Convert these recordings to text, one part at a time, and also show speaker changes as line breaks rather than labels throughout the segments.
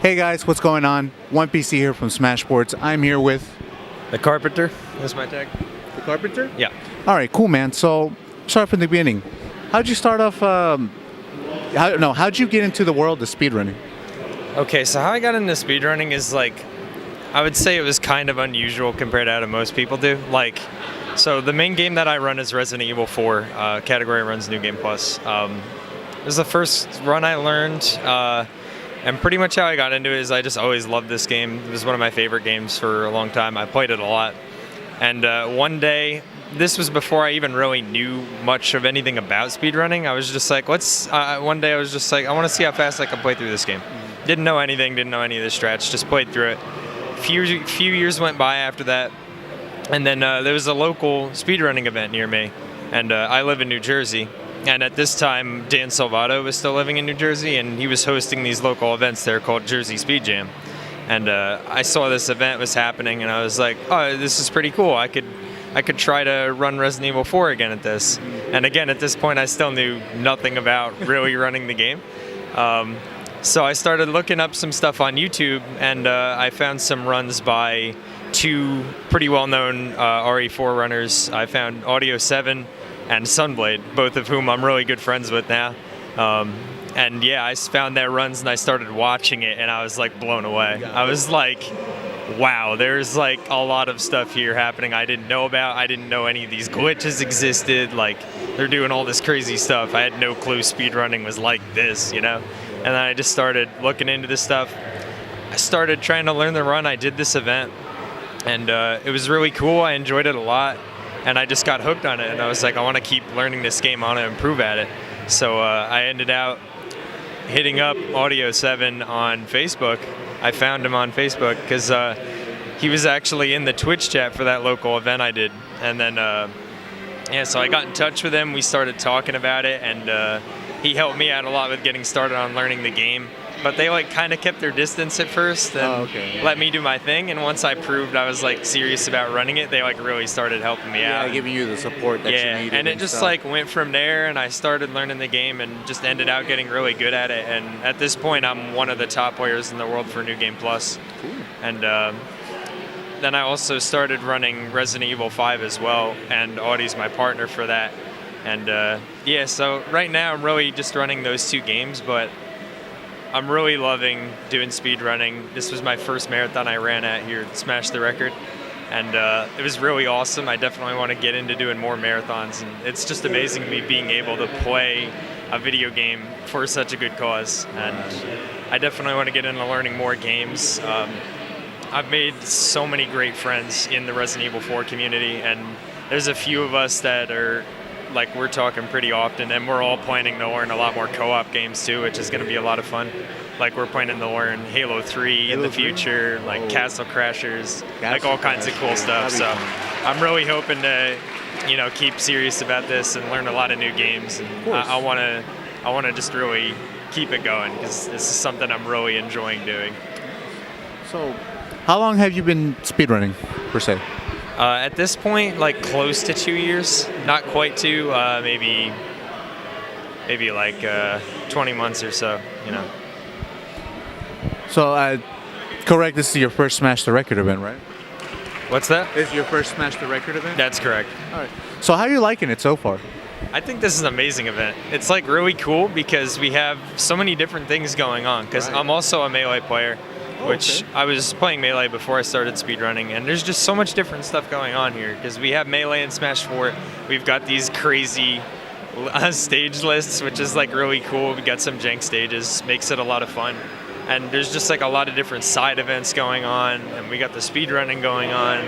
Hey guys, what's going on? One PC here from Smashboards. I'm here with
The Carpenter. That's my tag.
the Carpenter.
Yeah.
All right, cool, man. So start from the beginning. How'd you start off? How'd you get into the world of speedrunning?
Okay, so how I got into speedrunning is I would say it was kind of unusual compared to how most people do. So the main game that I run is Resident Evil 4. Category runs New Game Plus. It was the first run I learned. And pretty much how I got into it is I just always loved this game. It was one of my favorite games for a long time. I played it a lot. And one day, this was before I even really knew much of anything about speedrunning. I was just like, one day I was just like, I want to see how fast I can play through this game. Didn't know anything, didn't know any of the strats, just played through it. Few years went by after that. And then there was a local speedrunning event near me. And I live in New Jersey. And at this time, Dan Salvato was still living in New Jersey, and he was hosting these local events there called Jersey Speed Jam. And I saw this event was happening, and I was like, oh, this is pretty cool. I could try to run Resident Evil 4 again at this. And again, at this point, I still knew nothing about really running the game. So I started looking up some stuff on YouTube, and I found some runs by two pretty well-known RE4 runners. I found Audio 7 and Sunblade, both of whom I'm really good friends with now. And yeah, I found their runs and I started watching it, and I was like blown away. I was like, wow, there's like a lot of stuff here happening I didn't know about. I didn't know any of these glitches existed. Like, they're doing all this crazy stuff. I had no clue speedrunning was like this, you know? And then I just started looking into this stuff. I started trying to learn the run. I did this event, and it was really cool. I enjoyed it a lot. And I just got hooked on it, and I was like, I want to keep learning this game. I want to improve at it. So I ended out hitting up Audio 7 on Facebook. I found him on Facebook because he was actually in the Twitch chat for that local event I did. And then, so I got in touch with him. We started talking about it, and he helped me out a lot with getting started on learning the game. But they kind of kept their distance at first and let me do my thing. And once I proved I was serious about running it, they really started helping me out.
Yeah, giving you the support that you needed.
And it just went from there, and I started learning the game and just ended out getting really good at it. And at this point, I'm one of the top players in the world for New Game Plus.
Cool.
And then I also started running Resident Evil 5 as well, and Audie's my partner for that. And so right now I'm really just running those two games, but I'm really loving doing speed running. This was my first marathon I ran at here at Smash the Record, and it was really awesome. I definitely want to get into doing more marathons, and it's just amazing to me being able to play a video game for such a good cause. And I definitely want to get into learning more games. I've made so many great friends in the Resident Evil 4 community, and there's a few of us that are we're talking pretty often, and we're all planning to learn a lot more co-op games too, which is going to be a lot of fun. We're planning to learn Halo 3 in the future, Castle Crashers, all kinds of cool stuff. So I'm really hoping to, keep serious about this and learn a lot of new games. And I want to just really keep it going, because this is something I'm really enjoying doing.
So, how long have you been speedrunning, per se?
At this point, close to 2 years, not quite 2, maybe 20 months or so,
So, correct, this is your first Smash the Record event, right?
What's that?
This is your first Smash the Record event?
That's correct.
All right. So how are you liking it so far?
I think this is an amazing event. It's really cool because we have so many different things going on, because I'm also a Melee player. Which I was playing Melee before I started speedrunning, and there's just so much different stuff going on here, because we have Melee and Smash 4. We've got these crazy stage lists, which is really cool. We got some jank stages, makes it a lot of fun. And there's just a lot of different side events going on, and we got the speedrunning going on.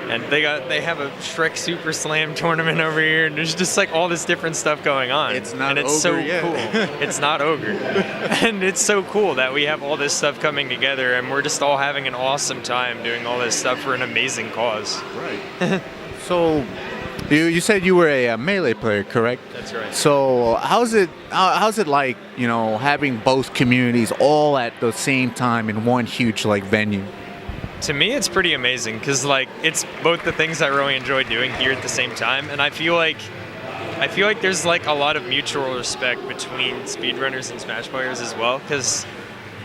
And they have a Shrek Super Slam tournament over here, and there's just all this different stuff going on.
It's not
and it's
Ogre
so
yet.
cool. It's not Ogre. And it's so cool that we have all this stuff coming together, and we're just all having an awesome time doing all this stuff for an amazing cause.
Right. So you said you were a Melee player, correct?
That's right.
So how's it like, having both communities all at the same time in one huge venue?
To me, it's pretty amazing, because it's both the things I really enjoy doing here at the same time, and I feel like there's a lot of mutual respect between speedrunners and Smash players as well, because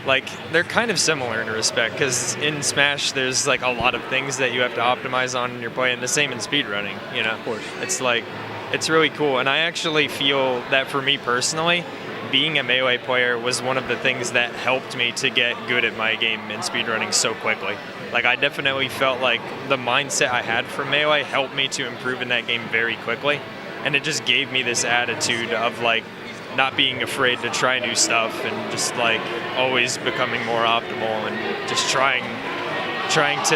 like they're kind of similar in a respect, because in Smash there's like a lot of things that you have to optimize on in your play, and the same in speedrunning, you know.
Of course.
It's like, it's really cool, and I actually feel that for me personally, being a Melee player was one of the things that helped me to get good at my game in speedrunning so quickly. Like, I definitely felt like the mindset I had for Melee helped me to improve in that game very quickly, and it just gave me this attitude of like not being afraid to try new stuff and just like always becoming more optimal and just trying to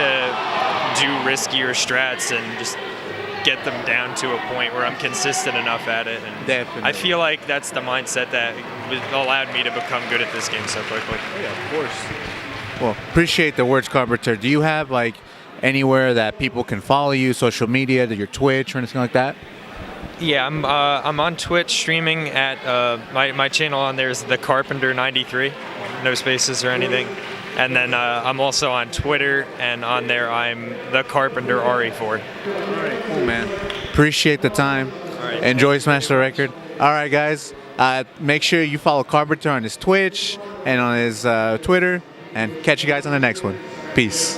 do riskier strats and just get them down to a point where I'm consistent enough at it. And
Definitely.
I feel like that's the mindset that allowed me to become good at this game so quickly.
Oh, yeah, of course. Well, appreciate the words, Carpenter. Do you have like anywhere that people can follow you, social media, to your Twitch or anything like that?
Yeah, I'm on Twitch streaming at my channel on there is the Carpenter 93, no spaces or anything. And then I'm also on Twitter, and on there I'm the Carpenter RE4.
All right, cool, man. Appreciate the time.
All right.
Enjoy Smash the Record. All right, guys. Make sure you follow Carpenter on his Twitch and on his Twitter, and catch you guys on the next one. Peace.